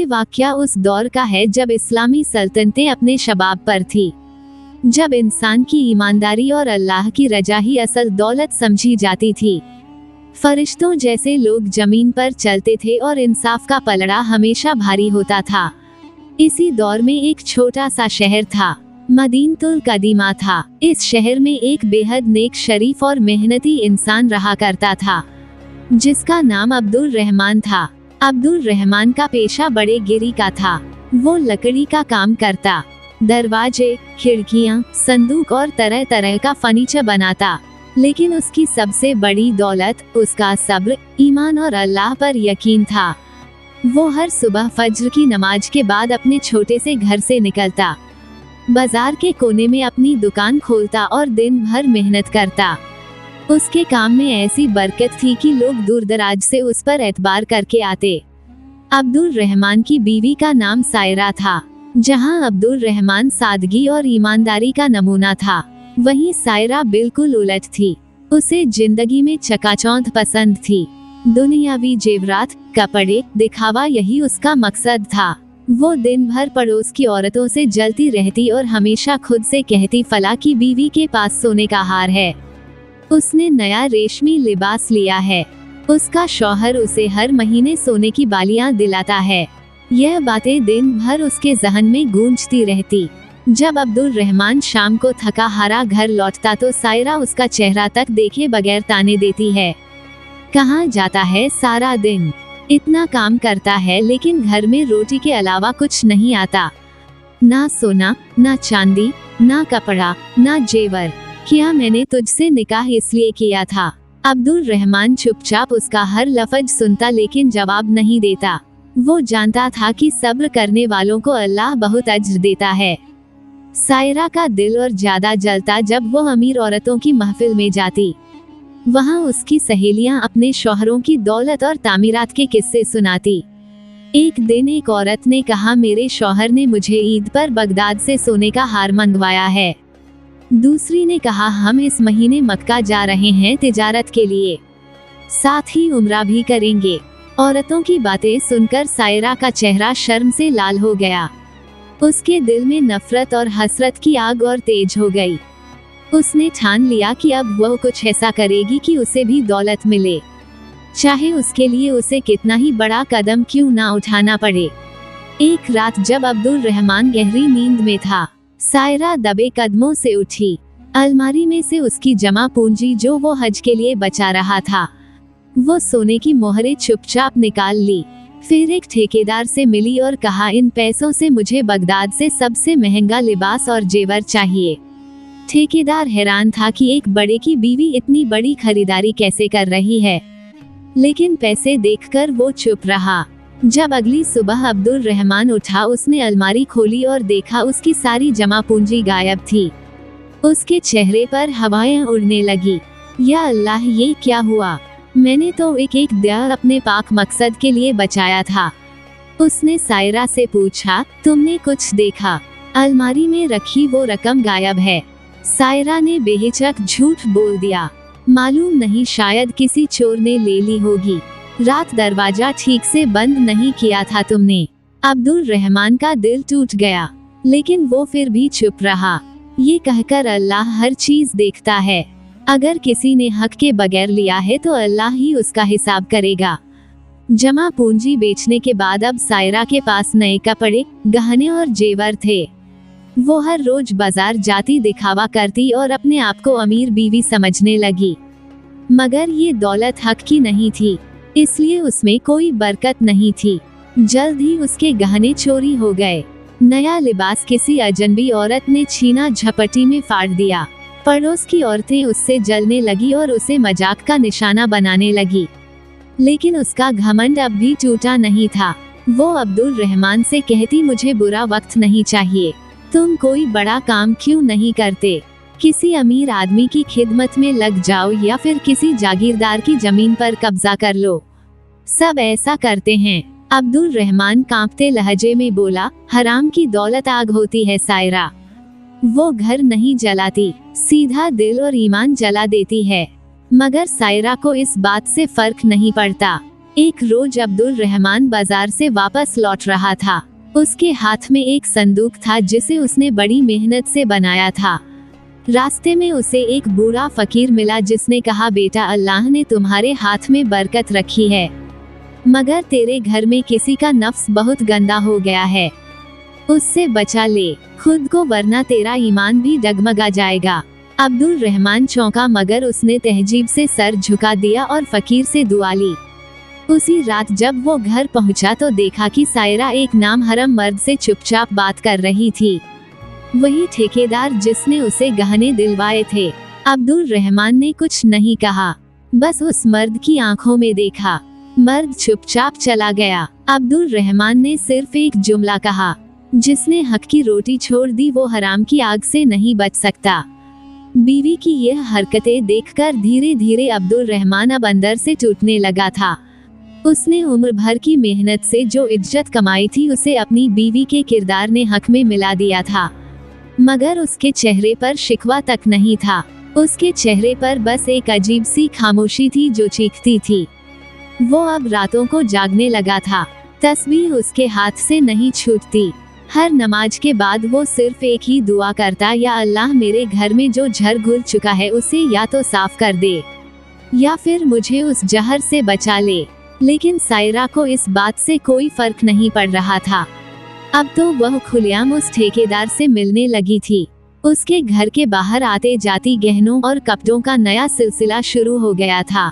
ये वाकया उस दौर का है जब इस्लामी सल्तनतें अपने शबाब पर थी, जब इंसान की ईमानदारी और अल्लाह की रजा ही असल दौलत समझी जाती थी। फरिश्तों जैसे लोग जमीन पर चलते थे और इंसाफ का पलड़ा हमेशा भारी होता था। इसी दौर में एक छोटा सा शहर था, मदीनतुल कदीमा था। इस शहर में एक बेहद नेक, शरीफ और मेहनती इंसान रहा करता था, जिसका नाम अब्दुल रहमान था। अब्दुल रहमान का पेशा बड़े गिरी का था। वो लकड़ी का काम करता, दरवाजे, खिड़कियां, संदूक और तरह तरह का फर्नीचर बनाता। लेकिन उसकी सबसे बड़ी दौलत उसका सब्र, ईमान और अल्लाह पर यकीन था। वो हर सुबह फज्र की नमाज के बाद अपने छोटे से घर से निकलता, बाजार के कोने में अपनी दुकान खोलता और दिन भर मेहनत करता। उसके काम में ऐसी बरकत थी कि लोग दूर दराज से उस पर एतबार करके आते। अब्दुल रहमान की बीवी का नाम सायरा था। जहां अब्दुल रहमान सादगी और ईमानदारी का नमूना था, वहीं सायरा बिल्कुल उलट थी। उसे जिंदगी में चकाचौंध पसंद थी। दुनियावी जेवरात, कपड़े, दिखावा, यही उसका मकसद था। वो दिन भर पड़ोस की औरतों से जलती रहती और हमेशा खुद से कहती, फला की बीवी के पास सोने का हार है, उसने नया रेशमी लिबास लिया है, उसका शौहर उसे हर महीने सोने की बालियां दिलाता है। यह बातें दिन भर उसके जहन में गूंजती रहती। जब अब्दुल रहमान शाम को थका हारा घर लौटता तो सायरा उसका चेहरा तक देखे बगैर ताने देती है, कहाँ जाता है सारा दिन, इतना काम करता है लेकिन घर में रोटी के अलावा कुछ नहीं आता, ना सोना, ना चांदी, ना कपड़ा, ना जेवर। क्या मैंने तुझसे निकाह इसलिए किया था? अब्दुल रहमान चुपचाप उसका हर लफ्ज सुनता लेकिन जवाब नहीं देता। वो जानता था कि सब्र करने वालों को अल्लाह बहुत अज्र देता है। सायरा का दिल और ज्यादा जलता जब वो अमीर औरतों की महफिल में जाती। वहाँ उसकी सहेलियां अपने शौहरों की दौलत और तामीरात के किस्से सुनाती। एक दिन एक औरत ने कहा, मेरे शौहर ने मुझे ईद पर बगदाद से सोने का हार मंगवाया है। दूसरी ने कहा, हम इस महीने मक्का जा रहे हैं तिजारत के लिए, साथ ही उम्रा भी करेंगे। औरतों की बातें सुनकर सायरा का चेहरा शर्म से लाल हो गया। उसके दिल में नफरत और हसरत की आग और तेज हो गई। उसने ठान लिया कि अब वह कुछ ऐसा करेगी कि उसे भी दौलत मिले, चाहे उसके लिए उसे कितना ही बड़ा कदम क्यों ना उठाना पड़े। एक रात जब अब्दुल रहमान गहरी नींद में था, सायरा दबे कदमों से उठी। अलमारी में से उसकी जमा पूंजी जो वो हज के लिए बचा रहा था, वो सोने की मोहरें चुपचाप निकाल ली। फिर एक ठेकेदार से मिली और कहा, इन पैसों से मुझे बगदाद से सबसे महंगा लिबास और जेवर चाहिए। ठेकेदार हैरान था कि एक बड़े की बीवी इतनी बड़ी खरीदारी कैसे कर रही है, लेकिन पैसे देखकर वो चुप रहा। जब अगली सुबह अब्दुल रहमान उठा, उसने अलमारी खोली और देखा उसकी सारी जमा पूंजी गायब थी। उसके चेहरे पर हवाएं उड़ने लगी। या अल्लाह, ये क्या हुआ? मैंने तो एक एक दिया अपने पाक मकसद के लिए बचाया था। उसने सायरा से पूछा, तुमने कुछ देखा? अलमारी में रखी वो रकम गायब है। सायरा ने बेहिचक झूठ बोल दिया, मालूम नहीं, शायद किसी चोर ने ले ली होगी। रात दरवाजा ठीक से बंद नहीं किया था तुमने। अब्दुल रहमान का दिल टूट गया, लेकिन वो फिर भी चुप रहा। ये कहकर अल्लाह हर चीज देखता है। अगर किसी ने हक के बगैर लिया है तो अल्लाह ही उसका हिसाब करेगा। जमा पूंजी बेचने के बाद अब सायरा के पास नए कपड़े, गहने और जेवर थे। वो हर रोज बाजार जाती, दिखावा करती और अपने आप को अमीर बीवी समझने लगी। मगर ये दौलत हक की नहीं थी, इसलिए उसमें कोई बरकत नहीं थी। जल्द ही उसके गहने चोरी हो गए। नया लिबास किसी अजनबी औरत ने छीना झपटी में फाड़ दिया। पड़ोस की औरतें उससे जलने लगी और उसे मजाक का निशाना बनाने लगी। लेकिन उसका घमंड अब भी टूटा नहीं था। वो अब्दुल रहमान से कहती, मुझे बुरा वक्त नहीं चाहिए, तुम कोई बड़ा काम क्यों नहीं करते? किसी अमीर आदमी की खिदमत में लग जाओ या फिर किसी जागीरदार की जमीन पर कब्जा कर लो। सब ऐसा करते हैं। अब्दुल रहमान कांपते लहजे में बोला, हराम की दौलत आग होती है सायरा, वो घर नहीं जलाती, सीधा दिल और ईमान जला देती है। मगर सायरा को इस बात से फर्क नहीं पड़ता। एक रोज अब्दुल रहमान बाजार से वापस लौट रहा था। उसके हाथ में एक संदूक था जिसे उसने बड़ी मेहनत से बनाया था। रास्ते में उसे एक बूढ़ा फकीर मिला जिसने कहा, बेटा, अल्लाह ने तुम्हारे हाथ में बरकत रखी है, मगर तेरे घर में किसी का नफ्स बहुत गंदा हो गया है, उससे बचा ले खुद को, वरना तेरा ईमान भी डगमगा जाएगा। अब्दुल रहमान चौंका, मगर उसने तहजीब से सर झुका दिया और फकीर से दुआ ली। उसी रात जब वो घर पहुंचा तो देखा कि सायरा एक नामहरम मर्द से चुपचाप बात कर रही थी। वही ठेकेदार जिसने उसे गहने दिलवाए थे। अब्दुल रहमान ने कुछ नहीं कहा, बस उस मर्द की आंखों में देखा। मर्द चुपचाप चला गया। अब्दुल रहमान ने सिर्फ एक जुमला कहा, जिसने हक की रोटी छोड़ दी वो हराम की आग से नहीं बच सकता। बीवी की यह हरकतें देखकर धीरे धीरे अब्दुल रहमान अब अंदर से टूटने लगा था। उसने उम्र भर की मेहनत से जो इज्जत कमाई थी उसे अपनी बीवी के किरदार ने हक में मिला दिया था, मगर उसके चेहरे पर शिकवा तक नहीं था। उसके चेहरे पर बस एक अजीब सी खामोशी थी जो चीखती थी। वो अब रातों को जागने लगा था। तस्बीह उसके हाथ से नहीं छूटती। हर नमाज के बाद वो सिर्फ एक ही दुआ करता, या अल्लाह, मेरे घर में जो झर घुल चुका है उसे या तो साफ कर दे या फिर मुझे उस जहर से बचा ले। लेकिन सायरा को इस बात से कोई फर्क नहीं पड़ रहा था। अब तो वह खुलेआम उस ठेकेदार से मिलने लगी थी। उसके घर के बाहर आते जाती गहनों और कपड़ों का नया सिलसिला शुरू हो गया था।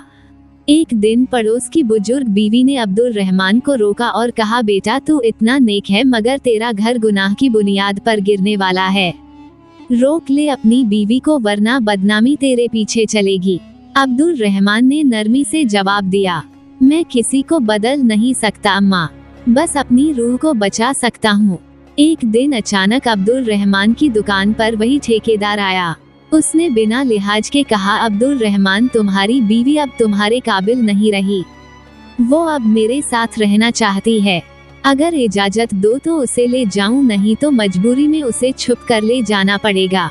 एक दिन पड़ोस की बुजुर्ग बीवी ने अब्दुल रहमान को रोका और कहा, बेटा, तू इतना नेक है मगर तेरा घर गुनाह की बुनियाद पर गिरने वाला है। रोक ले अपनी बीवी को, वरना बदनामी तेरे पीछे चलेगी। अब्दुल रहमान ने नरमी से जवाब दिया, मैं किसी को बदल नहीं सकता अम्मा, बस अपनी रूह को बचा सकता हूँ। एक दिन अचानक अब्दुल रहमान की दुकान पर वही ठेकेदार आया। उसने बिना लिहाज के कहा, अब्दुल रहमान, तुम्हारी बीवी अब तुम्हारे काबिल नहीं रही। वो अब मेरे साथ रहना चाहती है। अगर इजाजत दो तो उसे ले जाऊं, नहीं तो मजबूरी में उसे छुप कर ले जाना पड़ेगा।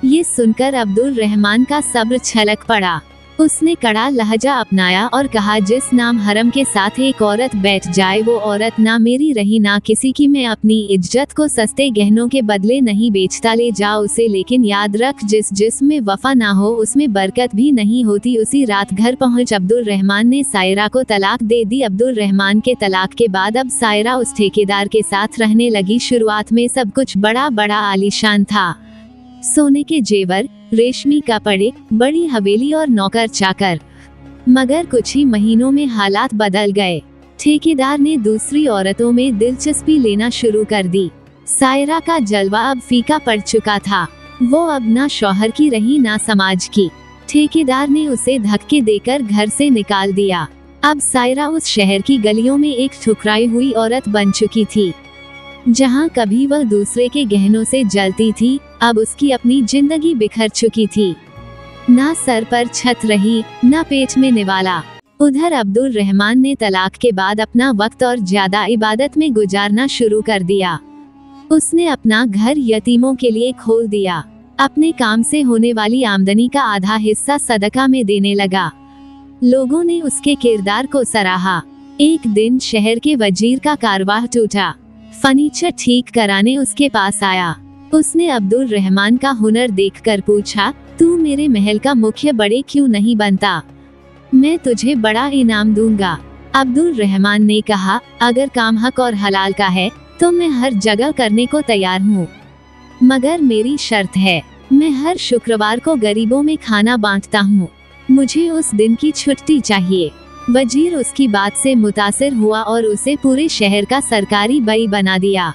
ये सुनकर अब्दुल रहमान का सब्र छलक पड़ा। उसने कड़ा लहजा अपनाया और कहा, जिस नाम हरम के साथ एक औरत बैठ जाए वो औरत ना मेरी रही ना किसी की। मैं अपनी इज्जत को सस्ते गहनों के बदले नहीं बेचता, ले जा उसे, लेकिन याद रख, जिसमें वफा ना हो उसमें बरकत भी नहीं होती। उसी रात घर पहुंच अब्दुल रहमान ने सायरा को तलाक दे दी। अब्दुल रहमान के तलाक के बाद अब सायरा उस ठेकेदार के साथ रहने लगी। शुरुआत में सब कुछ बड़ा बड़ा आलीशान था, सोने के जेवर, रेशमी कपड़े, बड़ी हवेली और नौकर चाकर। मगर कुछ ही महीनों में हालात बदल गए। ठेकेदार ने दूसरी औरतों में दिलचस्पी लेना शुरू कर दी। सायरा का जलवा अब फीका पड़ चुका था। वो अब ना शौहर की रही ना समाज की। ठेकेदार ने उसे धक्के देकर घर से निकाल दिया। अब सायरा उस शहर की गलियों में एक ठुकराई हुई औरत बन चुकी थी। जहाँ कभी वह दूसरे के गहनों से जलती थी, अब उसकी अपनी जिंदगी बिखर चुकी थी। ना सर पर छत रही, ना पेट में निवाला। उधर अब्दुल रहमान ने तलाक के बाद अपना वक्त और ज्यादा इबादत में गुजारना शुरू कर दिया। उसने अपना घर यतीमों के लिए खोल दिया। अपने काम से होने वाली आमदनी का आधा हिस्सा सदका में देने लगा। लोगों ने उसके किरदार को सराहा। एक दिन शहर के वजीर का कारवाह टूटा। फर्नीचर ठीक कराने उसके पास आया। उसने अब्दुल रहमान का हुनर देखकर पूछा, तू मेरे महल का मुख्य बड़े क्यों नहीं बनता? मैं तुझे बड़ा इनाम दूंगा। अब्दुल रहमान ने कहा, अगर काम हक और हलाल का है तो मैं हर जगह करने को तैयार हूँ, मगर मेरी शर्त है, मैं हर शुक्रवार को गरीबों में खाना बांटता हूँ। मुझे उस दिन की छुट्टी चाहिए। वजीर उसकी बात से मुतासिर हुआ और उसे पूरे शहर का सरकारी बई बना दिया।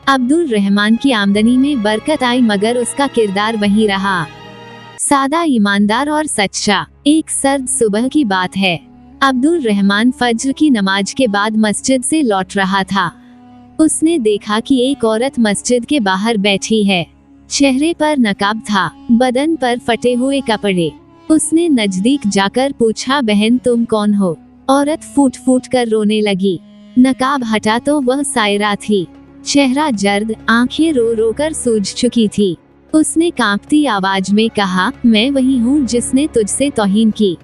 अब्दुल रहमान की आमदनी में बरकत आई, मगर उसका किरदार वही रहा, सादा, ईमानदार और सच्चा। एक सर्द सुबह की बात है। अब्दुल रहमान फज्र की नमाज के बाद मस्जिद से लौट रहा था। उसने देखा कि एक औरत मस्जिद के बाहर बैठी है। चेहरे पर नकाब था, बदन पर फटे हुए कपड़े। उसने नजदीक जाकर पूछा, बहन, तुम कौन हो? औरत फूट फूट कर रोने लगी। नकाब हटा तो वह सायरा थी। चेहरा जर्द, आंखें रो रो कर सूज चुकी थी। उसने कांपती आवाज में कहा, मैं वही हूँ जिसने तुझसे तौहीन की।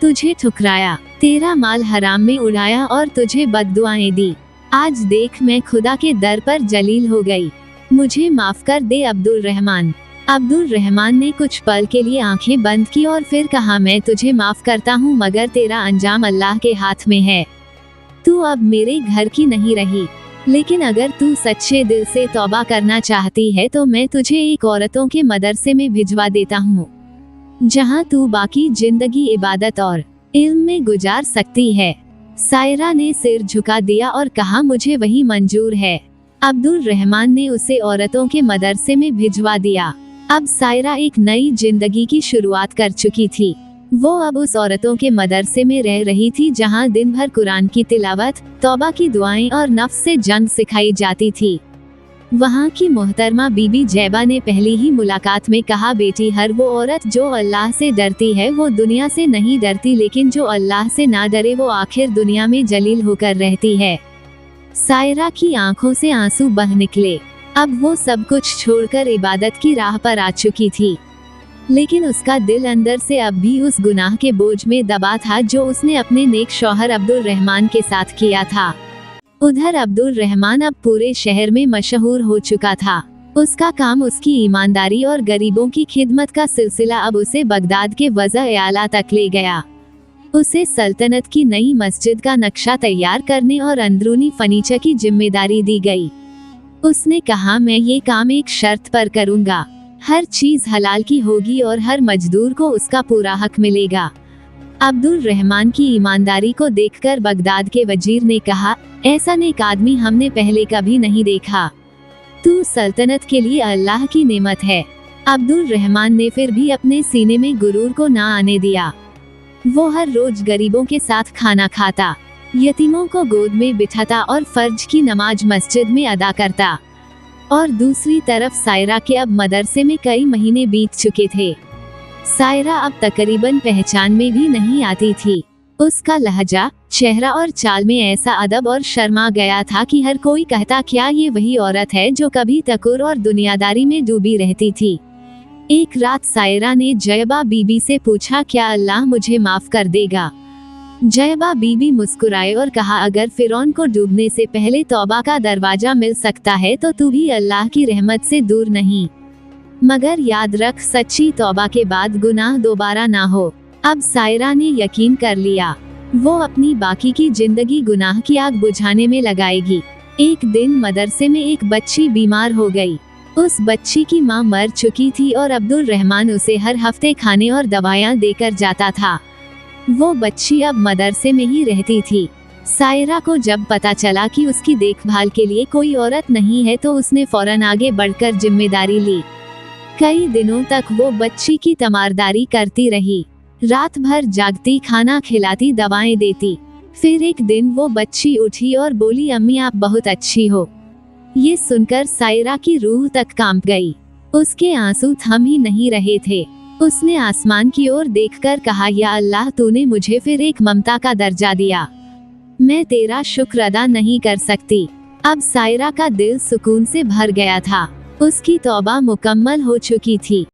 तुझे ठुकराया, तेरा माल हराम में उड़ाया और तुझे बद्दुआएं दी। आज देख मैं खुदा के दर पर जलील हो गई। मुझे माफ कर दे अब्दुल रहमान। अब्दुल रहमान ने कुछ पल के लिए आंखें बंद की और फिर कहा, मैं तुझे माफ करता हूँ मगर तेरा अंजाम अल्लाह के हाथ में है। तू अब मेरे घर की नहीं रही, लेकिन अगर तू सच्चे दिल से तौबा करना चाहती है तो मैं तुझे एक औरतों के मदरसे में भिजवा देता हूँ, जहाँ तू बाकी जिंदगी इबादत और इल्म में गुजार सकती है। सायरा ने सिर झुका दिया और कहा, मुझे वही मंजूर है। अब्दुल रहमान ने उसे औरतों के मदरसे में भिजवा दिया। अब सायरा एक नई जिंदगी की शुरुआत कर चुकी थी। वो अब उस औरतों के मदरसे में रह रही थी जहां दिन भर कुरान की तिलावत, तौबा की दुआएं और नफ्स से जंग सिखाई जाती थी। वहां की मोहतरमा बीबी जैबा ने पहली ही मुलाकात में कहा, बेटी, हर वो औरत जो अल्लाह से डरती है वो दुनिया से नहीं डरती, लेकिन जो अल्लाह से ना डरे वो आखिर दुनिया में जलील होकर रहती है। सायरा की आंखों से आंसू बह निकले। अब वो सब कुछ छोड़कर इबादत की राह पर आ चुकी थी, लेकिन उसका दिल अंदर से अब भी उस गुनाह के बोझ में दबा था जो उसने अपने नेक शौहर अब्दुल रहमान के साथ किया था। उधर अब्दुल रहमान अब पूरे शहर में मशहूर हो चुका था। उसका काम, उसकी ईमानदारी और गरीबों की खिदमत का सिलसिला अब उसे बगदाद के वज़ा आला तक ले गया। उसे सल्तनत की नई मस्जिद का नक्शा तैयार करने और अंदरूनी फर्नीचर की जिम्मेदारी दी गई। उसने कहा, मैं ये काम एक शर्त पर करूंगा, हर चीज हलाल की होगी और हर मजदूर को उसका पूरा हक मिलेगा। अब्दुल रहमान की ईमानदारी को देखकर बगदाद के वजीर ने कहा, ऐसा नेक आदमी हमने पहले कभी नहीं देखा। तू सल्तनत के लिए अल्लाह की नेमत है। अब्दुल रहमान ने फिर भी अपने सीने में गुरूर को ना आने दिया। वो हर रोज गरीबों के साथ खाना खाता, यतीमों को गोद में बिठाता और फर्ज की नमाज मस्जिद में अदा करता। और दूसरी तरफ सायरा के अब मदरसे में कई महीने बीत चुके थे। सायरा अब तकरीबन पहचान में भी नहीं आती थी। उसका लहजा, चेहरा और चाल में ऐसा अदब और शर्मा गया था कि हर कोई कहता, क्या ये वही औरत है जो कभी तकुर और दुनियादारी में डूबी रहती थी। एक रात सायरा ने जयबा बीबी से पूछा, क्या अल्लाह मुझे माफ कर देगा? जयबा बीबी मुस्कुराए और कहा, अगर फिरौन को डूबने से पहले तौबा का दरवाजा मिल सकता है तो तू भी अल्लाह की रहमत से दूर नहीं। मगर याद रख, सच्ची तौबा के बाद गुनाह दोबारा ना हो। अब सायरा ने यकीन कर लिया, वो अपनी बाकी की जिंदगी गुनाह की आग बुझाने में लगाएगी। एक दिन मदरसे में एक बच्ची बीमार हो गई। उस बच्ची की मां मर चुकी थी और अब्दुल रहमान उसे हर हफ्ते खाने और दवाइयाँ देकर जाता था। वो बच्ची अब मदरसे में ही रहती थी। सायरा को जब पता चला कि उसकी देखभाल के लिए कोई औरत नहीं है तो उसने फौरन आगे बढ़कर जिम्मेदारी ली। कई दिनों तक वो बच्ची की तमारदारी करती रही, रात भर जागती, खाना खिलाती, दवाएं देती। फिर एक दिन वो बच्ची उठी और बोली, अम्मी आप बहुत अच्छी हो। ये सुनकर सायरा की रूह तक कांप गई। उसके आंसू थम ही नहीं रहे थे। उसने आसमान की ओर देखकर कहा, या अल्लाह, तूने मुझे फिर एक ममता का दर्जा दिया। मैं तेरा शुक्र अदा नहीं कर सकती। अब सायरा का दिल सुकून से भर गया था। उसकी तौबा मुकम्मल हो चुकी थी।